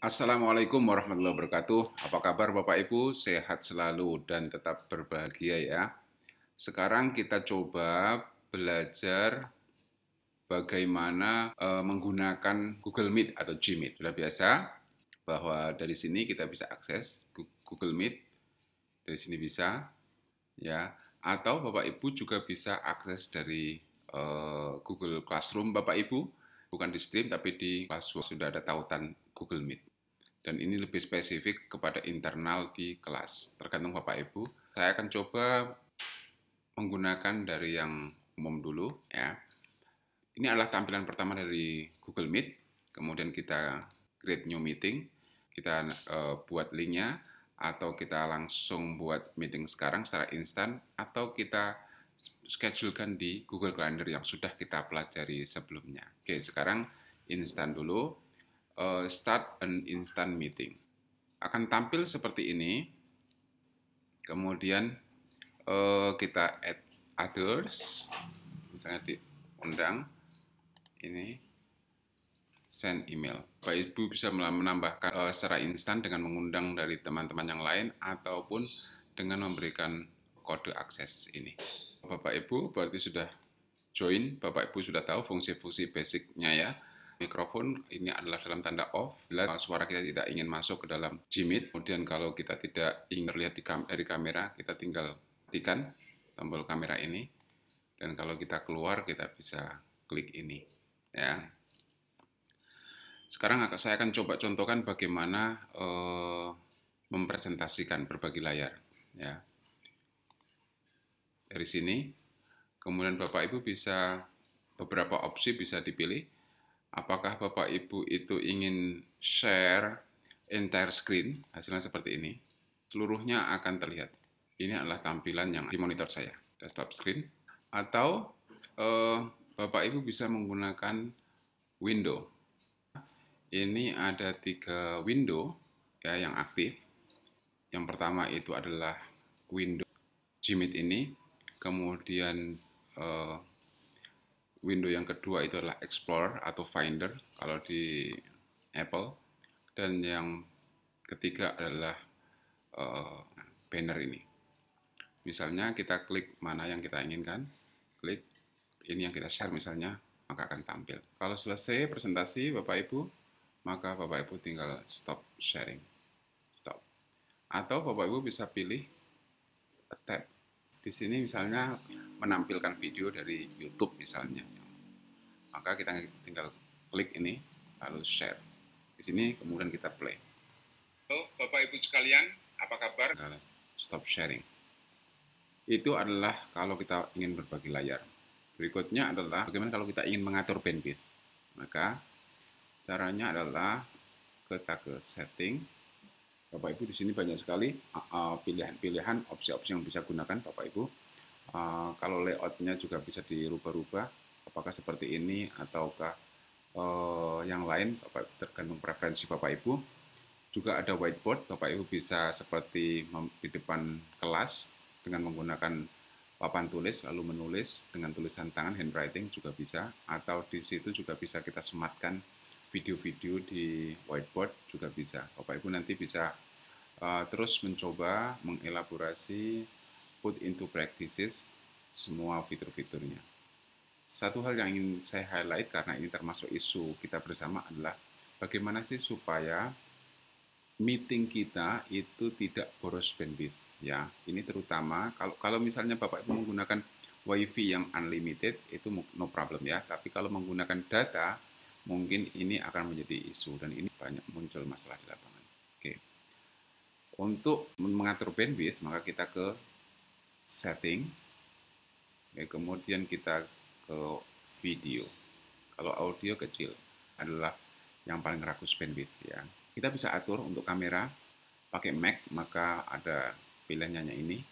Assalamualaikum warahmatullahi wabarakatuh. Apa kabar Bapak Ibu? Sehat selalu dan tetap berbahagia ya. Sekarang kita coba belajar bagaimana menggunakan Google Meet atau Gmeet. Sudah biasa bahwa dari sini kita bisa akses Google Meet. Dari sini bisa ya. Atau Bapak Ibu juga bisa akses dari Google Classroom Bapak Ibu. Bukan di stream tapi di Classroom sudah ada tautan Google Meet. Dan ini lebih spesifik kepada internal di kelas. Tergantung Bapak Ibu. Saya akan coba menggunakan dari yang umum dulu ya. Ini adalah tampilan pertama dari Google Meet. Kemudian kita create new meeting. Kita buat linknya atau kita langsung buat meeting sekarang secara instan atau kita schedulekan di Google Calendar yang sudah kita pelajari sebelumnya. Oke, sekarang instan dulu. Start an instant meeting. Akan tampil seperti ini. Kemudian kita add others. Misalnya diundang. Ini send email. Bapak Ibu bisa menambahkan secara instan dengan mengundang dari teman-teman yang lain ataupun dengan memberikan kode akses ini. Bapak Ibu berarti sudah join. Bapak Ibu sudah tahu fungsi-fungsi basicnya ya. Mikrofon ini adalah dalam tanda off bila suara kita tidak ingin masuk ke dalam Gmeet. Kemudian kalau kita tidak ingin terlihat dari kamera, kita tinggal tekan tombol kamera ini. Dan kalau kita keluar, kita bisa klik ini. Ya. Sekarang saya akan coba contohkan bagaimana mempresentasikan berbagi layar. Ya. Dari sini, kemudian Bapak Ibu bisa beberapa opsi bisa dipilih. Apakah Bapak Ibu itu ingin share entire screen, hasilnya seperti ini, seluruhnya akan terlihat. Ini adalah tampilan yang di monitor saya, desktop screen. Atau Bapak Ibu bisa menggunakan window. Ini ada 3 window ya, yang aktif. Yang pertama itu adalah window Gmeet ini, kemudian window yang kedua itu adalah Explorer atau Finder kalau di Apple, dan yang ketiga adalah banner ini. Misalnya kita klik mana yang kita inginkan, klik ini yang kita share misalnya, maka akan tampil. Kalau selesai presentasi Bapak Ibu, maka Bapak Ibu tinggal stop sharing, stop. Atau Bapak Ibu bisa pilih tab. Di sini misalnya menampilkan video dari YouTube misalnya. Maka kita tinggal klik ini lalu share. Di sini kemudian kita play. Halo Bapak Ibu sekalian, apa kabar? Stop sharing. Itu adalah kalau kita ingin berbagi layar. Berikutnya adalah bagaimana kalau kita ingin mengatur bandwidth. Maka caranya adalah kita ke setting. Bapak Ibu di sini banyak sekali pilihan-pilihan, opsi-opsi yang bisa gunakan Bapak Ibu. Kalau layoutnya juga bisa dirubah-rubah, apakah seperti ini ataukah yang lain, tergantung preferensi Bapak Ibu. Juga ada whiteboard, Bapak Ibu bisa seperti di depan kelas dengan menggunakan papan tulis lalu menulis dengan tulisan tangan, handwriting juga bisa, atau di situ juga bisa kita sematkan video-video di whiteboard juga bisa. Bapak Ibu nanti bisa terus mencoba mengelaborasi, put into practices semua fitur-fiturnya. Satu hal yang ingin saya highlight karena ini termasuk isu kita bersama adalah bagaimana sih supaya meeting kita itu tidak boros bandwidth ya. Ini terutama kalau misalnya Bapak Ibu menggunakan WiFi yang unlimited itu no problem ya, tapi kalau menggunakan data mungkin ini akan menjadi isu dan ini banyak muncul masalah di lapangan. Oke. Untuk mengatur bandwidth, maka kita ke setting, kemudian kita ke video. Kalau audio kecil adalah yang paling rakus bandwidth ya. Kita bisa atur untuk kamera pakai Mac, maka ada pilihannya ini.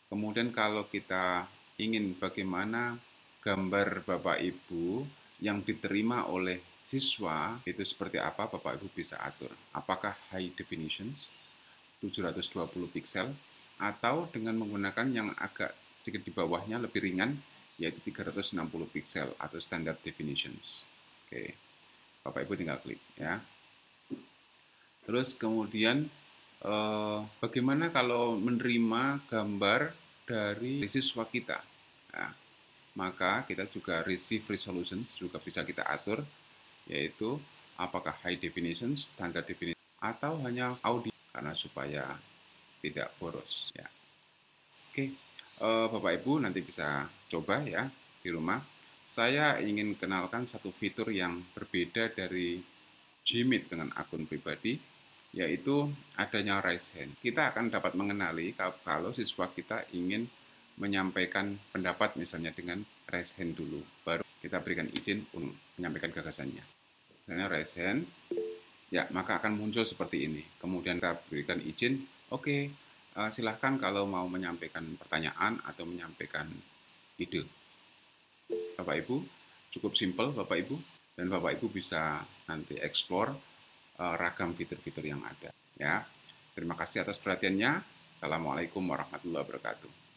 Kemudian kalau kita ingin bagaimana gambar Bapak Ibu yang diterima oleh siswa itu seperti apa, Bapak Ibu bisa atur. Apakah high definitions 720 pixel atau dengan menggunakan yang agak sedikit di bawahnya lebih ringan yaitu 360 pixel atau standard definitions. Oke. Bapak Ibu tinggal klik ya. Terus kemudian bagaimana kalau menerima gambar dari siswa kita? Nah, maka kita juga receive resolutions juga bisa kita atur, yaitu apakah high definition, standard definition, atau hanya audio karena supaya tidak boros ya. Oke, Bapak Ibu nanti bisa coba ya di rumah. Saya ingin kenalkan satu fitur yang berbeda dari Gmeet dengan akun pribadi, yaitu adanya raise hand. Kita akan dapat mengenali kalau siswa kita ingin menyampaikan pendapat misalnya dengan raise hand dulu, baru kita berikan izin untuk menyampaikan gagasannya. Misalnya raise hand, ya maka akan muncul seperti ini. Kemudian kita berikan izin, oke, silahkan kalau mau menyampaikan pertanyaan atau menyampaikan ide. Bapak Ibu, cukup simpel Bapak Ibu, dan Bapak Ibu bisa nanti explore ragam fitur-fitur yang ada. Ya, terima kasih atas perhatiannya. Assalamualaikum warahmatullahi wabarakatuh.